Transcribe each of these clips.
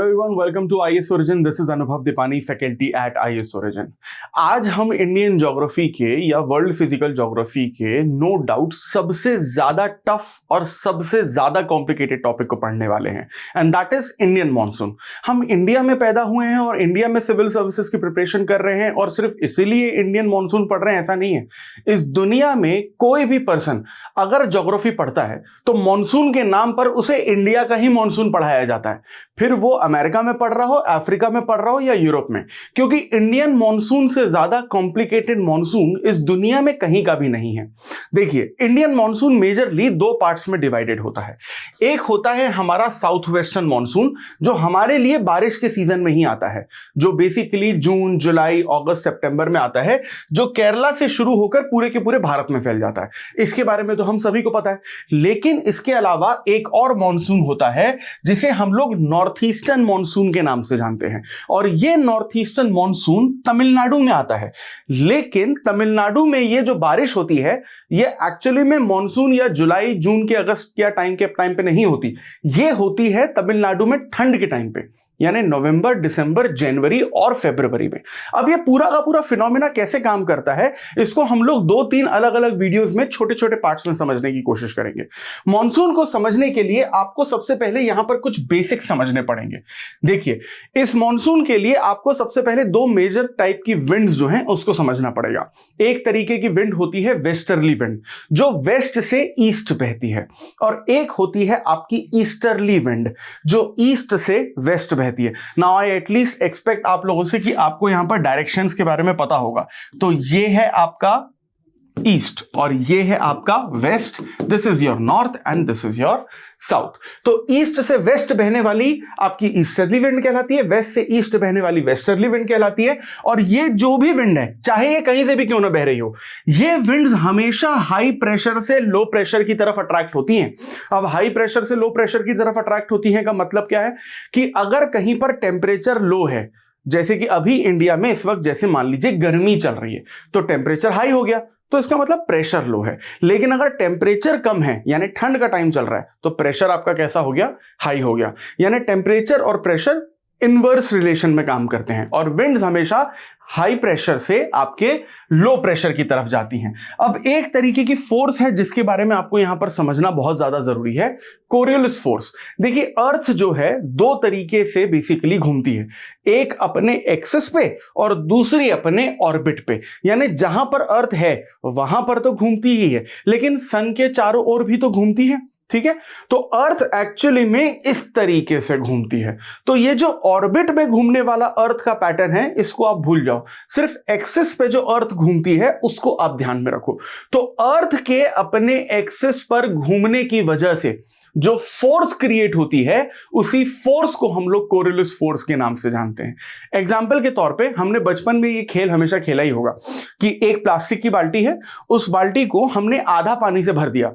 Hello everyone, welcome to IAS Origin. This is Anubhav Deepani, faculty at IAS Origin. आज हम Indian geography के या world physical geography के no doubt सबसे ज्यादा टफ और सबसे ज्यादा कॉम्प्लिकेटेड टॉपिक को पढ़ने वाले हैं, and that is Indian monsoon. हम इंडिया में पैदा हुए हैं और इंडिया में सिविल सर्विसेज की प्रिपरेशन कर रहे हैं और सिर्फ इसीलिए इंडियन मॉनसून पढ़ रहे हैं, ऐसा नहीं है। इस दुनिया में कोई भी पर्सन अगर ज्योग्राफी पढ़ता है तो मॉनसून के नाम पर उसे इंडिया का ही मॉनसून पढ़ाया जाता है, फिर वो अमेरिका में पढ़ रहा हो, अफ्रीका में पढ़ रहा हो या यूरोप में, क्योंकि इंडियन मॉनसून से ज्यादा कॉम्प्लिकेटेड मॉनसून इस दुनिया में कहीं का भी नहीं है। देखिए, इंडियन मॉनसून मेजरली दो पार्ट्स में डिवाइडेड होता है। एक होता है हमारा साउथ वेस्टर्न मॉनसून, जो हमारे लिए बारिश के सीजन में ही आता है, जो बेसिकली जून, जुलाई, अगस्त, सितंबर में आता है, जो केरला से शुरू होकर पूरे के पूरे भारत में फैल जाता है। इसके बारे में तो हम सभी को पता है। लेकिन इसके अलावा एक और मॉनसून होता है जिसे हम लोग नॉर्थ ईस्टर्न मॉनसून के नाम से जानते हैं, और ये नॉर्थ ईस्टर्न मॉनसून तमिलनाडु में आता है। लेकिन तमिलनाडु में ये जो बारिश होती है ये एक्चुअली में मॉनसून या जुलाई, जून के, अगस्त या टाइम पे नहीं होती। ये होती है तमिलनाडु में ठंड के टाइम पे, यानी नवंबर, दिसंबर, जनवरी और फरवरी में। अब ये पूरा का पूरा फिनोमेना कैसे काम करता है, इसको हम लोग 2-3 अलग अलग वीडियोस में छोटे छोटे पार्ट्स में समझने की कोशिश करेंगे। मॉनसून को समझने के लिए आपको सबसे पहले यहां पर कुछ बेसिक समझने पड़ेंगे। देखिए, इस मॉनसून के लिए आपको सबसे पहले दो मेजर टाइप की विंड्स जो हैं उसको समझना पड़ेगा। एक तरीके की विंड होती है वेस्टर्ली विंड, जो वेस्ट से ईस्ट बहती है, और एक होती है आपकी ईस्टर्ली विंड, जो ईस्ट से वेस्ट बहती है। नाउ आई एटलीस्ट एक्सपेक्ट आप लोगों से कि आपको यहां पर डायरेक्शंस के बारे में पता होगा। तो ये है आपका ईस्ट और ये है आपका west. This is your north and this is your south. तो ईस्ट से वेस्ट बहने वाली आपकी ईस्टर्ली विंड कहलाती है, वेस्ट से ईस्ट बहने वाली वेस्टर्ली विंड कहलाती है। और ये जो भी विंड है, चाहे ये कहीं से भी क्यों ना बह रही हो, ये विंड्स हमेशा हाई प्रेशर से लो प्रेशर की तरफ अट्रैक्ट होती हैं। अब हाई प्रेशर से लो प्रेशर की तरफ अट्रैक्ट होती है का मतलब क्या है कि अगर कहीं पर टेम्परेचर लो है, जैसे कि अभी इंडिया में इस वक्त जैसे मान लीजिए गर्मी चल रही है, तो टेम्परेचर हाई हो गया, तो इसका मतलब प्रेशर लो है। लेकिन अगर टेम्परेचर कम है, यानी ठंड का टाइम चल रहा है, तो प्रेशर आपका कैसा हो गया, हाई हो गया। यानी टेम्परेचर और प्रेशर इनवर्स रिलेशन में काम करते हैं, और विंड्स हमेशा हाई प्रेशर से आपके लो प्रेशर की तरफ जाती हैं। अब एक तरीके की फोर्स है जिसके बारे में आपको यहां पर समझना बहुत ज्यादा जरूरी है, कोरियोलिस फोर्स। देखिए, अर्थ जो है दो तरीके से बेसिकली घूमती है, एक अपने एक्सिस पे और दूसरी अपने ऑर्बिट पे। यानी जहां पर अर्थ है वहां पर तो घूमती ही है, लेकिन सन के चारों ओर भी तो घूमती है, ठीक है। तो अर्थ एक्चुअली में इस तरीके से घूमती है। तो ये जो ऑर्बिट में घूमने वाला अर्थ का पैटर्न है, इसको आप भूल जाओ, सिर्फ एक्सिस पे जो अर्थ घूमती है उसको आप ध्यान में रखो। तो अर्थ के अपने एक्सिस पर घूमने की वजह से जो फोर्स क्रिएट होती है, उसी फोर्स को हम लोग कोरियोलिस फोर्स के नाम से जानते हैं। एग्जाम्पल के तौर पे हमने बचपन में ये खेल हमेशा खेला ही होगा कि एक प्लास्टिक की बाल्टी है, उस बाल्टी को हमने आधा पानी से भर दिया,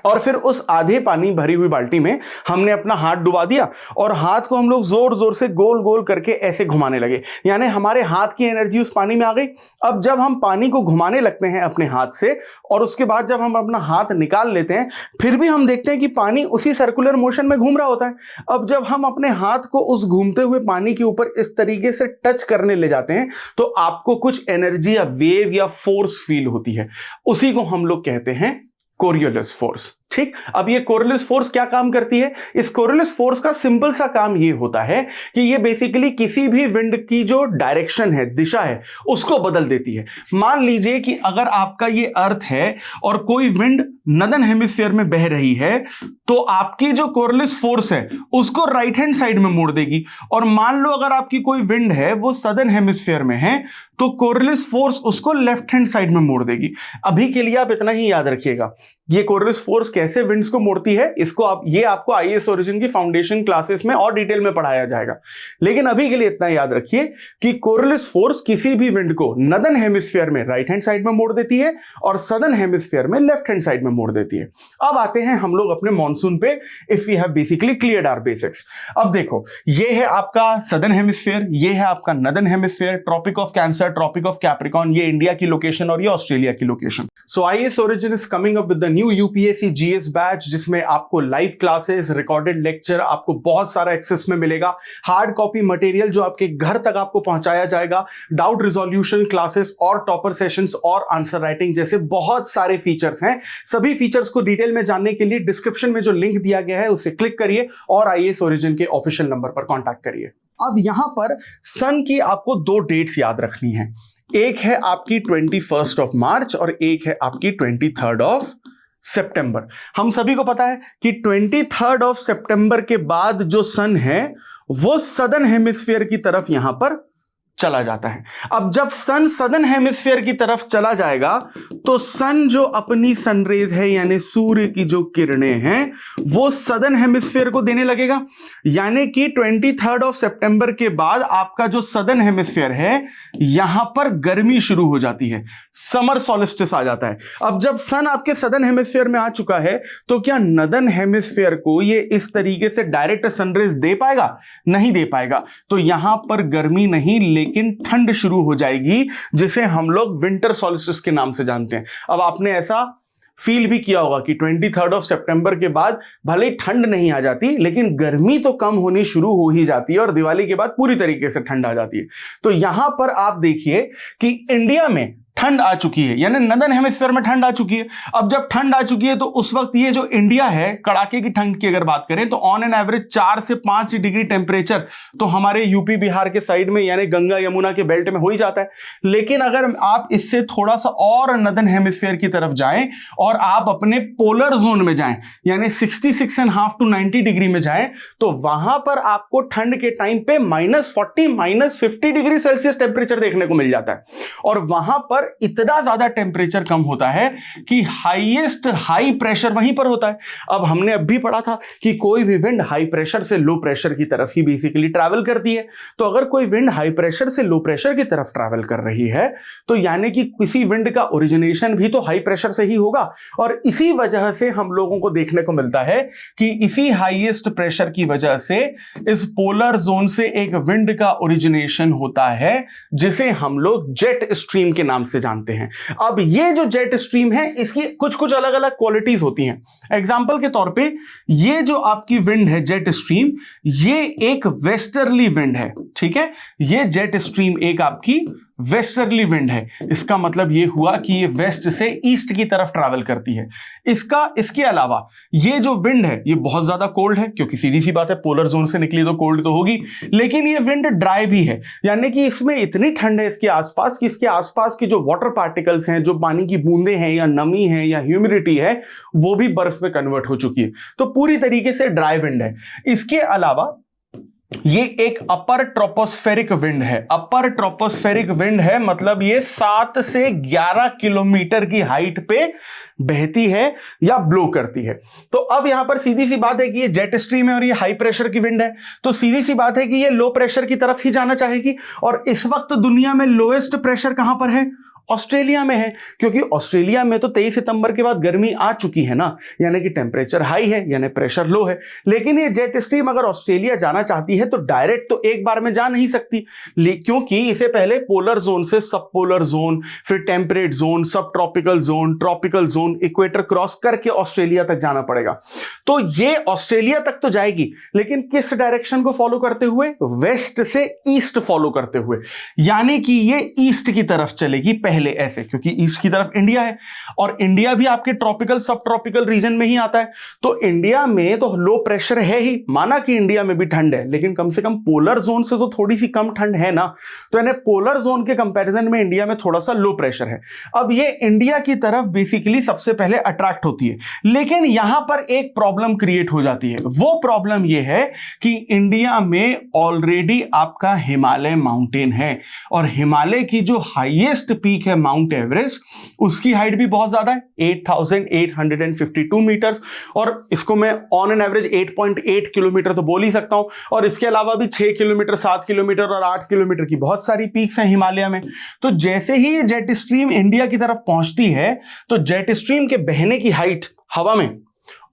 और फिर उस आधे पानी भरी हुई बाल्टी में हमने अपना हाथ डुबा दिया, और हाथ को हम लोग जोर जोर से गोल गोल करके ऐसे घुमाने लगे, यानी हमारे हाथ की एनर्जी उस पानी में आ गई। अब जब हम पानी को घुमाने लगते हैं अपने हाथ से, और उसके बाद जब हम अपना हाथ निकाल लेते हैं, फिर भी हम देखते हैं कि पानी उसी सर्कुलर मोशन में घूम रहा होता है। अब जब हम अपने हाथ को उस घूमते हुए पानी के ऊपर इस तरीके से टच करने ले जाते हैं, तो आपको कुछ एनर्जी या वेव या फोर्स फील होती है, उसी को हम लोग कहते हैं कोरियोलिस फोर्स। ठीक, अब ये कोरियोलिस फोर्स क्या काम करती है? इस कोरियोलिस फोर्स का सिंपल सा काम ये होता है कि ये बेसिकली किसी भी विंड की जो डायरेक्शन है, दिशा है, उसको बदल देती है। मान लीजिए कि अगर आपका ये अर्थ है और कोई विंड नदर्न हेमिस्फीयर में बह रही है, तो आपकी जो कोरियोलिस फोर्स है उसको राइट हैंड साइड में मोड़ देगी। और मान लो अगर आपकी कोई विंड है वो सदर्न हेमिस्फीयर में है, तो कोरियोलिस फोर्स उसको लेफ्ट हैंड साइड में मोड़ देगी। अभी के लिए आप इतना ही याद रखिएगा, ये कोरियोलिस फोर्स कैसे विंड्स को मोड़ती है, इसको आपको आईएएस ओरिजिन की फाउंडेशन क्लासेस में और डिटेल में पढ़ाया जाएगा। लेकिन अभी के लिए इतना याद रखिए कि कोरियोलिस फोर्स किसी भी विंड को नदर्न हेमिस्फीयर में राइट हैंड साइड में मोड़ देती है और सदर्न हेमिस्फीयर में लेफ्ट हैंड साइड में मोड़ देती है। अब आते हैं हम लोग अपने मॉनसून पे, if we have basically cleared our basics. अब देखो, ये है आपका सदर्न हेमिस्फीयर, ये है आपका northern hemisphere, Tropic of Cancer, Tropic of Capricorn, ये इंडिया की लोकेशन और ये ऑस्ट्रेलिया की location. So IAS Origin is coming up with the new UPSC GS batch जिसमें आपको लाइव क्लासेस, रिकॉर्डेड लेक्चर, आपको बहुत सारा एक्सेस में मिलेगा, हार्ड कॉपी मटेरियल जो आपके घर तक आपको पहुंचाया जाएगा, डाउट रिजोल्यूशन क्लासेस और टॉपर सेशंस और आंसर राइटिंग जैसे बहुत सारे फीचर्स हैं। सभी फीचर्स को डिटेल में जानने के लिए डिस्क्रिप्शन में जो लिंक दिया गया है उसे क्लिक करिए और आईएएस ओरिजिन के ऑफिशियल नंबर पर कांटेक्ट करिए। अब यहां पर सन की आपको दो डेट्स याद रखनी है, एक है आपकी 21 ऑफ मार्च और एक है आपकी 23 ऑफ सितंबर। हम सभी को पता है कि 23 ऑफ सितंबर के बाद जो सन है वो सदर्न हेमिस्फीयर की तरफ यहां पर चला जाता है। अब जब सन सदर्न हेमिस्फीयर की तरफ चला जाएगा तो सन जो अपनी सनरेज है यानी सूर्य की जो किरणें हैं वो सदर्न हेमिस्फीयर को देने लगेगा, यानी कि 23 ऑफ सितंबर के बाद आपका जो सदर्न हेमिस्फीयर है यहां पर गर्मी शुरू हो जाती है, समर सॉलिस्टिस आ जाता है। अब जब सन आपके सदर्न हेमिस्फीयर में आ चुका है तो क्या नदर्न हेमिस्फीयर को ये इस तरीके से डायरेक्ट सनरेज दे पाएगा? नहीं दे पाएगा। तो यहां पर गर्मी नहीं लेकिन ठंड शुरू हो जाएगी जिसे हम लोग विंटर सॉलिस्टिस के नाम से जानते हैं। अब आपने ऐसा फील भी किया होगा कि 23 ऑफ सितंबर के बाद भले ही ठंड नहीं आ जाती लेकिन गर्मी तो कम होनी शुरू हो ही जाती है और दिवाली के बाद पूरी तरीके से ठंड आ जाती है। तो यहां पर आप देखिए कि इंडिया में ठंड आ चुकी है, यानी नदर्न हेमिस्फीयर में ठंड आ चुकी है। अब जब ठंड आ चुकी है तो उस वक्त ये जो इंडिया है, कड़ाके की ठंड की अगर बात करें तो ऑन एन एवरेज 4 से 5 डिग्री टेम्परेचर तो हमारे यूपी बिहार के साइड में यानी गंगा यमुना के बेल्ट में हो ही जाता है। लेकिन अगर आप इससे थोड़ा सा और नदर्न हेमिस्फीयर की तरफ जाएं और आप अपने पोलर जोन में जाएं यानी 66.5 to 90 डिग्री में जाएं तो वहां पर आपको ठंड के टाइम पे -40 -50 डिग्री सेल्सियस टेम्परेचर देखने को मिल जाता है और वहां पर इतना ज्यादा टेम्परेचर कम होता है कि हाईएस्ट हाई प्रेशर वहीं पर होता है। अब हमने अब भी पढ़ा था कि कोई भी विंड हाई प्रेशर से लो प्रेशर की तरफ ही बेसिकली ट्रैवल करती है। तो अगर कोई विंड हाई प्रेशर से लो प्रेशर की तरफ ट्रैवल कर रही है तो यानी कि किसी विंड का ओरिजिनेशन भी तो हाई प्रेशर से ही होगा और इसी वजह से हम लोगों को देखने को मिलता है कि इसी हाईएस्ट प्रेशर की वजह से इस पोलर जोन से एक विंड का ओरिजिनेशन होता है जिसे हम लोग जेट स्ट्रीम के नाम से जानते हैं। अब ये जो जेट स्ट्रीम है इसकी कुछ कुछ अलग अलग क्वालिटीज होती हैं। एग्जांपल के तौर पे ये जो आपकी विंड है जेट स्ट्रीम, ये एक वेस्टर्ली विंड है, ठीक है। ये जेट स्ट्रीम एक आपकी वेस्टर्ली विंड है। इसका मतलब ये हुआ कि ये वेस्ट से ईस्ट की तरफ ट्रैवल करती है। इसके अलावा ये जो विंड है ये बहुत ज्यादा कोल्ड है क्योंकि सीधी सी बात है पोलर जोन से निकली तो कोल्ड तो होगी, लेकिन ये विंड ड्राई भी है यानी कि इसमें इतनी ठंड है इसके आसपास कि इसके आसपास की जो वाटर पार्टिकल्स हैं, जो पानी की बूंदें हैं या नमी है या ह्यूमिडिटी है वो भी बर्फ में कन्वर्ट हो चुकी है। तो पूरी तरीके से ड्राई विंड है। इसके अलावा ये एक अपर ट्रोपोस्फेरिक विंड है। अपर ट्रोपोस्फेरिक विंड है मतलब ये 7 से 11 किलोमीटर की हाइट पे बहती है या ब्लो करती है। तो अब यहां पर सीधी सी बात है कि ये जेट स्ट्रीम है और ये हाई प्रेशर की विंड है, तो सीधी सी बात है कि ये लो प्रेशर की तरफ ही जाना चाहेगी। और इस वक्त दुनिया में लोएस्ट प्रेशर कहां पर है? ऑस्ट्रेलिया में है, क्योंकि ऑस्ट्रेलिया में तो 23 सितंबर के बाद गर्मी आ चुकी है ना, यानी कि टेम्परेचर हाई है यानी प्रेशर लो है। लेकिन ये जेट स्ट्रीम अगर ऑस्ट्रेलिया जाना चाहती है तो डायरेक्ट तो एक बार में जा नहीं सकती, क्योंकि इसे पहले पोलर जोन से सब पोलर जोन, फिर टेम्परेट जोन, सब tropical zone, tropical zone, equator cross करके ऑस्ट्रेलिया तक जाना पड़ेगा। तो ये ऑस्ट्रेलिया तक तो जाएगी लेकिन किस डायरेक्शन को फॉलो करते हुए? वेस्ट से ईस्ट फॉलो करते हुए, यानी कि ये ईस्ट की तरफ चलेगी पहले ऐसे, क्योंकि ईस्ट की तरफ इंडिया है और इंडिया भी आपके ट्रॉपिकल सब ट्रॉपिकल रीजन में ही आता है। तो इंडिया में तो लो प्रेशर है ही, माना कि इंडिया में भी ठंड है लेकिन कम से कम पोलर जोन से तो थोड़ी सी कम ठंड है ना, तो यानी पोलर जोन के कंपैरिजन में इंडिया में थोड़ा सा लो प्रेशर है। अब ये इंडिया की तरफ बेसिकली सबसे पहले अट्रैक्ट होती है, लेकिन यहां पर एक प्रॉब्लम क्रिएट हो जाती है। वो प्रॉब्लम ये है कि इंडिया में ऑलरेडी आपका हिमालय माउंटेन है और हिमालय की जो हाईएस्ट पीक है माउंट एवरेस्ट, उसकी हाइट भी बहुत ज्यादा है 8,852 मीटर्स और इसको मैं ऑन एन एवरेज 8.8 किलोमीटर तो बोल ही सकता हूं। और इसके अलावा भी 6 किलोमीटर, 7 किलोमीटर और 8 किलोमीटर की बहुत सारी पीक्स हैं हिमालय में। तो जैसे ही ये जेट स्ट्रीम इंडिया की तरफ पहुंचती है तो जेट स्ट्रीम के बहने की हाइट हवा में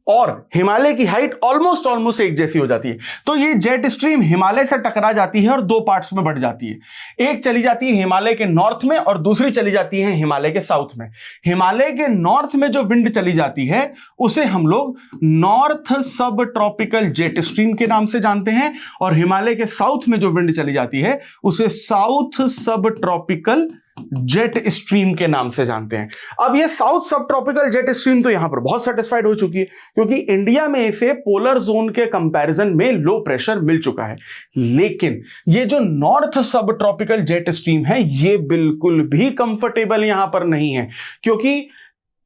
और हिमालय की हाइट ऑलमोस्ट एक जैसी हो जाती है। तो ये जेट स्ट्रीम हिमालय से टकरा जाती है और दो पार्ट्स में बढ़ जाती है। एक चली जाती है हिमालय के नॉर्थ में और दूसरी चली जाती है हिमालय के साउथ में। हिमालय के नॉर्थ में जो विंड चली जाती है उसे हम लोग नॉर्थ सब ट्रॉपिकल जेट स्ट्रीम के नाम से जानते हैं, और हिमालय के साउथ में जो विंड चली जाती है उसे साउथ सब ट्रॉपिकल जेट स्ट्रीम के नाम से जानते हैं। अब ये साउथ सब ट्रॉपिकल जेट स्ट्रीम तो यहां पर बहुत सेटिस्फाइड हो चुकी है, क्योंकि इंडिया में इसे पोलर जोन के कंपैरिजन में लो प्रेशर मिल चुका है। लेकिन ये जो नॉर्थ सब ट्रॉपिकल जेट स्ट्रीम है ये बिल्कुल भी कंफर्टेबल यहां पर नहीं है, क्योंकि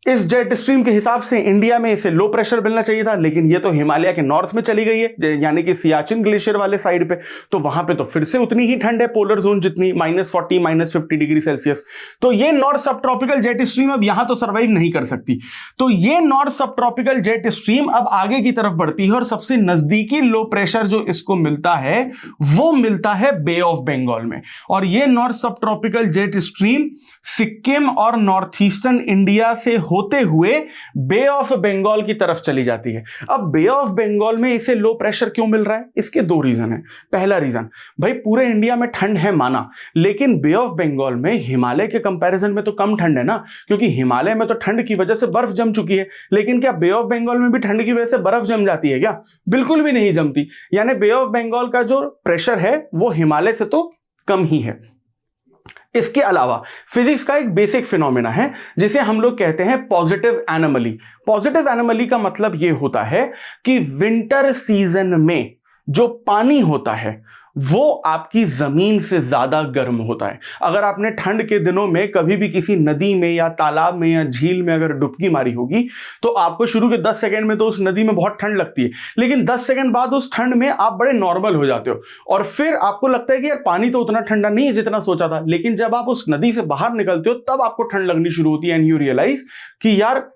इस जेट स्ट्रीम के हिसाब से इंडिया में इसे लो प्रेशर मिलना चाहिए था, लेकिन ये तो हिमालय के नॉर्थ में चली गई है, यानी कि सियाचिन ग्लेशियर वाले साइड पे। तो वहां पे तो फिर से उतनी ही ठंड है पोलर जोन जितनी, -40 -50 डिग्री सेल्सियस। तो ये नॉर्थ सब ट्रॉपिकल जेट स्ट्रीम अब यहां तो सर्वाइव नहीं कर सकती। तो ये नॉर्थ सब ट्रॉपिकल जेट स्ट्रीम अब आगे की तरफ बढ़ती है, और सबसे नजदीकी लो प्रेशर जो इसको मिलता है वो मिलता है बे ऑफ बंगाल में। और ये नॉर्थ सब ट्रॉपिकल जेट स्ट्रीम सिक्किम और नॉर्थ ईस्टर्न इंडिया से होते हुए बे ऑफ बंगाल की तरफ चली जाती है। अब बे ऑफ बंगाल में इसे लो प्रेशर क्यों मिल रहा है? इसके दो रीजन है। पहला रीजन, भाई पूरे इंडिया में ठंड है माना, लेकिन बे ऑफ बंगाल में हिमालय के कंपैरिजन में तो कम ठंड है ना, क्योंकि हिमालय में तो ठंड की वजह से बर्फ जम चुकी है। लेकिन क्या बे ऑफ बंगाल में भी ठंड की वजह से बर्फ जम जाती है क्या? बिल्कुल भी नहीं जमती। यानी बे ऑफ बंगाल का जो प्रेशर है वो हिमालय से तो कम ही है। इसके अलावा फिजिक्स का एक बेसिक फिनोमेना है जिसे हम लोग कहते हैं पॉजिटिव एनोमली। पॉजिटिव एनोमली का मतलब यह होता है कि विंटर सीजन में जो पानी होता है वो आपकी जमीन से ज्यादा गर्म होता है। अगर आपने ठंड के दिनों में कभी भी किसी नदी में या तालाब में या झील में अगर डुबकी मारी होगी तो आपको शुरू के 10 सेकंड में तो उस नदी में बहुत ठंड लगती है, लेकिन 10 सेकंड बाद उस ठंड में आप बड़े नॉर्मल हो जाते हो और फिर आपको लगता है कि यार पानी तो उतना ठंडा नहीं है जितना सोचा था। लेकिन जब आप उस नदी से बाहर निकलते हो तब आपको ठंड लगनी शुरू होती है एंड यू रियलाइज कि यार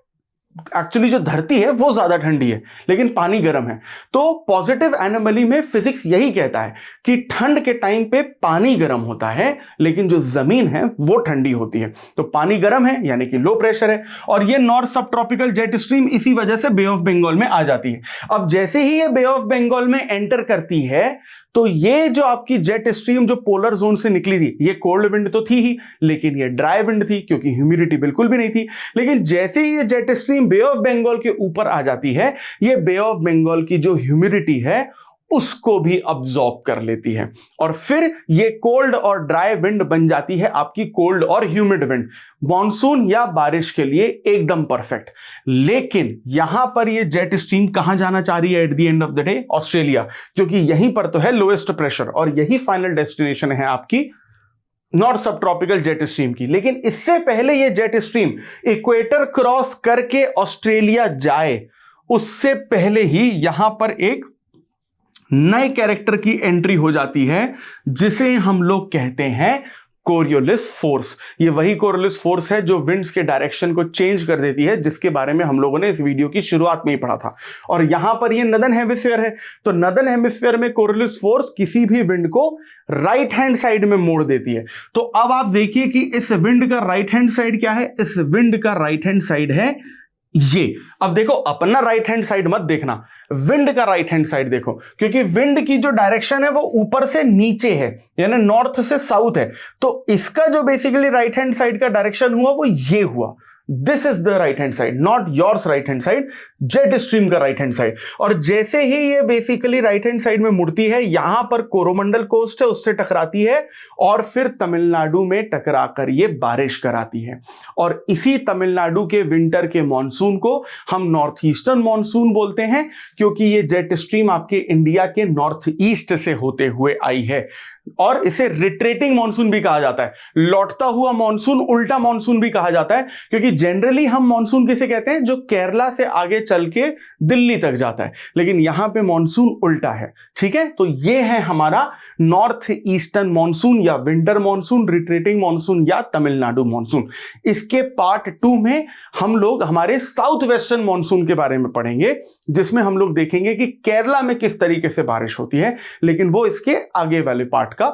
एक्चुअली जो धरती है वो ज्यादा ठंडी है लेकिन पानी गर्म है। तो पॉजिटिव एनोमली में फिजिक्स यही कहता है कि ठंड के टाइम पे पानी गर्म होता है लेकिन जो जमीन है वो ठंडी होती है। तो पानी गर्म है यानी कि लो प्रेशर है, और ये नॉर्थ सब ट्रॉपिकल जेट स्ट्रीम इसी वजह से बे ऑफ बंगाल में आ जाती है। अब जैसे ही ये बे ऑफ बंगाल में एंटर करती है तो ये जो आपकी जेट स्ट्रीम जो पोलर जोन से निकली थी ये कोल्ड विंड तो थी ही, लेकिन ये ड्राई विंड थी क्योंकि ह्यूमिडिटी बिल्कुल भी नहीं थी। लेकिन जैसे ही ये jet stream Bay of Bengal के ऊपर आ जाती है ये बे ऑफ बंगाल की जो ह्यूमिडिटी है उसको भी अब्सॉर्ब कर लेती है, और फिर ये कोल्ड और ड्राई विंड बन जाती है आपकी कोल्ड और ह्यूमिड विंड, मॉनसून या बारिश के लिए एकदम परफेक्ट। लेकिन यहां पर ये जेट स्ट्रीम कहां जाना चाह रही है at the end of the day? Australia, क्योंकि यहीं पर तो है लोएस्ट प्रेशर और यही फाइनल डेस्टिनेशन है आपकी नॉर्थ सब ट्रॉपिकल जेट स्ट्रीम की। लेकिन इससे पहले ये जेट स्ट्रीम इक्वेटर क्रॉस करके ऑस्ट्रेलिया जाए उससे पहले ही यहां पर एक नए कैरेक्टर की एंट्री हो जाती है जिसे हम लोग कहते हैं कोरियोलिस फोर्स। ये वही कोरियोलिस फोर्स है जो विंड्स के डायरेक्शन को चेंज कर देती है, जिसके बारे में हम लोगों ने इस वीडियो की शुरुआत में ही पढ़ा था। और यहां पर ये नदर्न हेमिस्फीयर है, तो नदर्न हेमिस्फीयर में कोरियोलिस फोर्स किसी भी विंड को राइट हैंड साइड में मोड़ देती है। तो अब आप देखिए कि इस विंड का राइट हैंड साइड क्या है? इस विंड का राइट हैंड साइड है ये। अब देखो अपना राइट हैंड साइड मत देखना, विंड का राइट हैंड साइड देखो, क्योंकि विंड की जो डायरेक्शन है वो ऊपर से नीचे है यानी नॉर्थ से साउथ है। तो इसका जो बेसिकली राइट हैंड साइड का डायरेक्शन हुआ वो ये हुआ। This is the right hand side, not yours right hand side, jet stream का राइट हैंड साइड। और जैसे ही ये बेसिकली राइट हैंड साइड में मुड़ती है यहां पर कोरोमंडल कोस्ट है उससे टकराती है और फिर तमिलनाडु में टकराकर ये बारिश कराती है। और इसी तमिलनाडु के विंटर के मॉनसून को हम नॉर्थ ईस्टर्न मॉनसून बोलते हैं, क्योंकि ये जेट स्ट्रीम आपके इंडिया के नॉर्थ ईस्ट से होते हुए आई है। और इसे रिट्रेटिंग मॉनसून भी कहा जाता है, लौटता हुआ मॉनसून, उल्टा मॉनसून भी कहा जाता है, क्योंकि जनरली हम मॉनसून किसे कहते हैं? जो केरला से आगे चल के दिल्ली तक जाता है, लेकिन यहां पे मॉनसून उल्टा है। ठीक है, तो ये है हमारा नॉर्थ ईस्टर्न मॉनसून या विंटर मॉनसून, रिट्रेटिंग मॉनसून या तमिलनाडु मॉनसून। इसके पार्ट 2 में हम लोग हमारे साउथ वेस्टर्न मॉनसून के बारे में पढ़ेंगे, जिसमें हम लोग देखेंगे कि केरला में किस तरीके से बारिश होती है, लेकिन वो इसके आगे वाले पार्ट का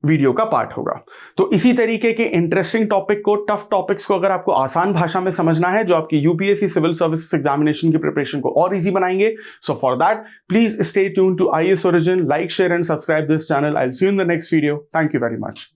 वीडियो का पार्ट होगा। तो इसी तरीके के इंटरेस्टिंग टॉपिक को, टफ टॉपिक्स को अगर आपको आसान भाषा में समझना है, जो आपकी यूपीएससी सिविल सर्विसेज एग्जामिनेशन की प्रिपरेशन को और इजी बनाएंगे, so for that please stay tune to IAS Origin, like, share and subscribe this channel. I will see you in the next video. Thank you very much.